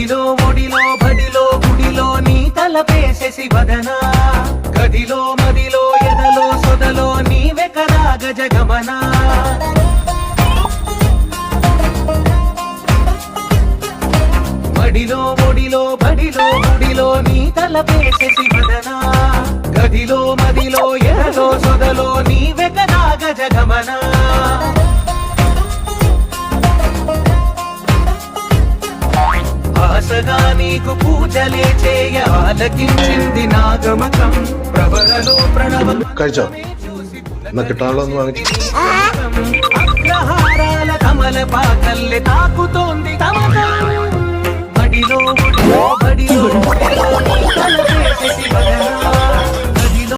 మడిలో ఒడిలో బడిలో గుడిలో నీ తలపేసేసి వదనా గదిలో మదిలో ఎదలో సొదలో నీవే కదా గజగమనా మడిలో ఒడిలో బడిలో గుడిలో నీ తలపేసేసి వదనా గదిలో మదిలో ఎదలో సొదలో నీవే కదా గజగమనా ఆశగా నీకు పూజలే చేయ ఆలకించింది నాగమకం ప్రవరలో ప్రణవం అగ్రహారాల కమల పాకల్లె తాకుతోంది తమకం మడిలో బడిలో తలపేసేసి వదనా